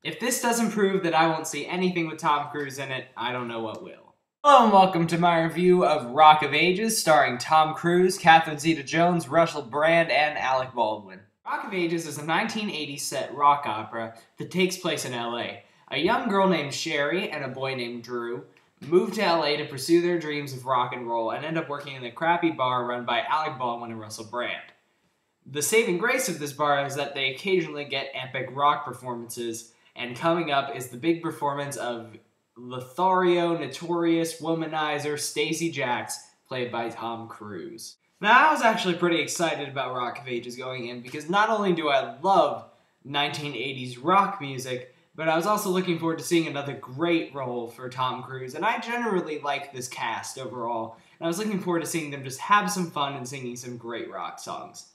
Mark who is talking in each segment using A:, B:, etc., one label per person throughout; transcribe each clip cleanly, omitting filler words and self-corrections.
A: If this doesn't prove that I won't see anything with Tom Cruise in it, I don't know what will. Hello and welcome to my review of Rock of Ages, starring Tom Cruise, Catherine Zeta-Jones, Russell Brand, and Alec Baldwin. Rock of Ages is a 1980s set rock opera that takes place in LA. A young girl named Sherry and a boy named Drew move to LA to pursue their dreams of rock and roll and end up working in a crappy bar run by Alec Baldwin and Russell Brand. The saving grace of this bar is that they occasionally get epic rock performances, and coming up is the big performance of Lothario Notorious Womanizer Stacey Jax, played by Tom Cruise. Now, I was actually pretty excited about Rock of Ages going in because not only do I love 1980s rock music, but I was also looking forward to seeing another great role for Tom Cruise, and I generally like this cast overall, and I was looking forward to seeing them just have some fun and singing some great rock songs.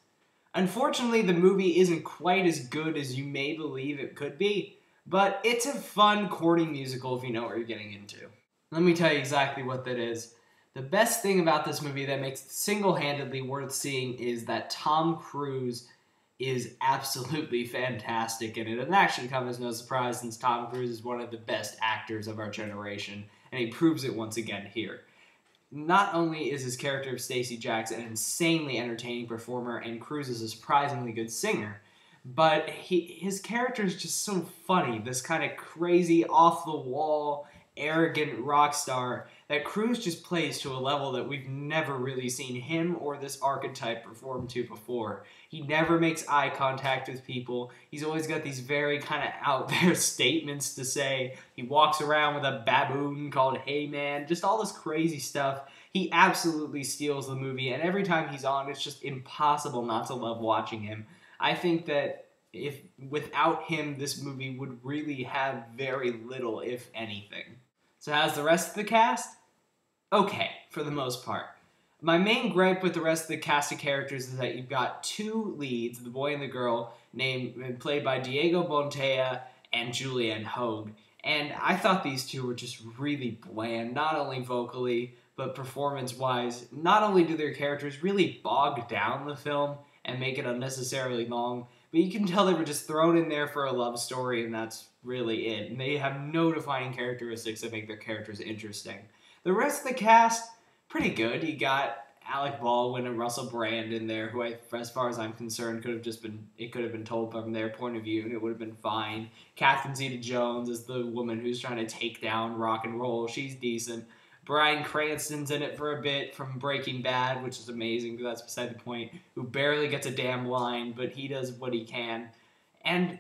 A: Unfortunately, the movie isn't quite as good as you may believe it could be, but it's a fun, corny musical if you know what you're getting into. Let me tell you exactly what that is. The best thing about this movie that makes it single-handedly worth seeing is that Tom Cruise is absolutely fantastic in it. And actually comes as no surprise since Tom Cruise is one of the best actors of our generation, and he proves it once again here. Not only is his character of Stacey Jax an insanely entertaining performer and Cruise is a surprisingly good singer, but his character is just so funny, this kind of crazy, off-the-wall, arrogant rock star that Cruise just plays to a level that we've never really seen him or this archetype perform to before. He never makes eye contact with people. He's always got these very kind of out-there statements to say. He walks around with a baboon called Hey Man, just all this crazy stuff. He absolutely steals the movie, and every time he's on, it's just impossible not to love watching him. I think that if without him, this movie would really have very little, if anything. So how's the rest of the cast? Okay, for the most part. My main gripe with the rest of the cast of characters is that you've got two leads, the boy and the girl, played by Diego Bontea and Julianne Hogue. And I thought these two were just really bland, not only vocally, but performance-wise. Not only do their characters really bog down the film and make it unnecessarily long, but you can tell they were just thrown in there for a love story, and that's really it. And they have no defining characteristics that make their characters interesting. The rest of the cast, pretty good. You got Alec Baldwin and Russell Brand in there, who, as far as I'm concerned, could have been told from their point of view, and it would have been fine. Catherine Zeta-Jones is the woman who's trying to take down rock and roll. She's decent. Bryan Cranston's in it for a bit from Breaking Bad, which is amazing, but that's beside the point, who barely gets a damn line, but he does what he can. And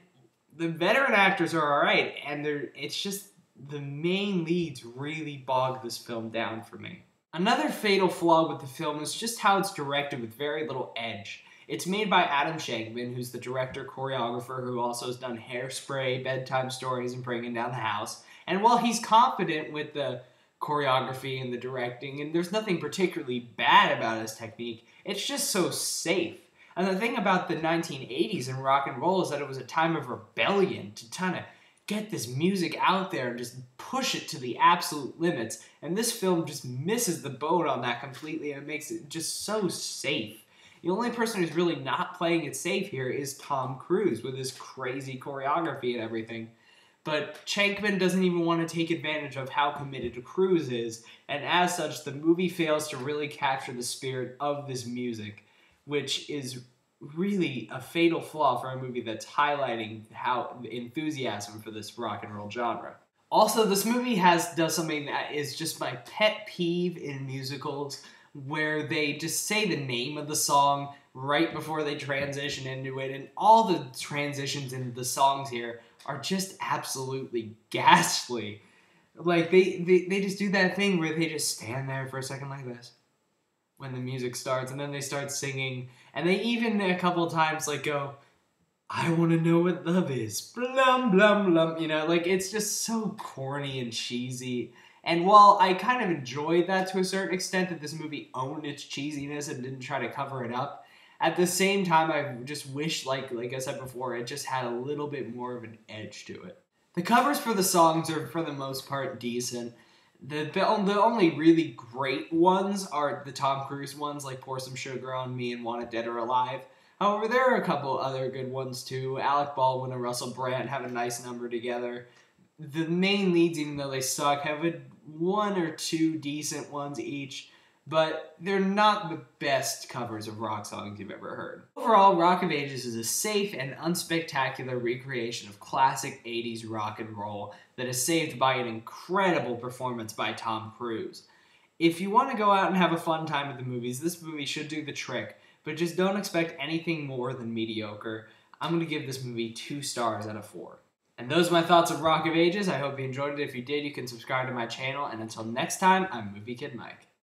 A: the veteran actors are alright, and it's just the main leads really bog this film down for me. Another fatal flaw with the film is just how it's directed with very little edge. It's made by Adam Shankman, who's the director-choreographer who also has done Hairspray, Bedtime Stories, and Bringing Down the House. And while he's confident with the choreography and the directing, and there's nothing particularly bad about his technique, it's just so safe. And the thing about the 1980s and rock and roll is that it was a time of rebellion to kind of get this music out there and just push it to the absolute limits, and this film just misses the boat on that completely, and it makes it just so safe. The only person who's really not playing it safe here is Tom Cruise with his crazy choreography and everything. But Shankman doesn't even want to take advantage of how committed Cruise is, and as such, the movie fails to really capture the spirit of this music, which is really a fatal flaw for a movie that's highlighting how enthusiasm for this rock and roll genre. Also, this movie does something that is just my pet peeve in musicals, where they just say the name of the song right before they transition into it, and all the transitions in the songs here are just absolutely ghastly. Like, they just do that thing where they just stand there for a second like this when the music starts, and then they start singing, and they even a couple of times like go, I want to know what love is, blum blum blum, you know, like it's just so corny and cheesy. And while I kind of enjoyed that to a certain extent, that this movie owned its cheesiness and didn't try to cover it up, at the same time I just wish, like I said before, it just had a little bit more of an edge to it. The covers for the songs are for the most part decent. The only really great ones are the Tom Cruise ones, like Pour Some Sugar on Me and Want It Dead or Alive. However, there are a couple other good ones too. Alec Baldwin and Russell Brand have a nice number together. The main leads, even though they suck, have one or two decent ones each, but they're not the best covers of rock songs you've ever heard. Overall, Rock of Ages is a safe and unspectacular recreation of classic 80s rock and roll that is saved by an incredible performance by Tom Cruise. If you want to go out and have a fun time at the movies, this movie should do the trick, but just don't expect anything more than mediocre. I'm going to give this movie 2 stars out of 4. And those are my thoughts of Rock of Ages. I hope you enjoyed it. If you did, you can subscribe to my channel. And until next time, I'm Movie Kid Mike.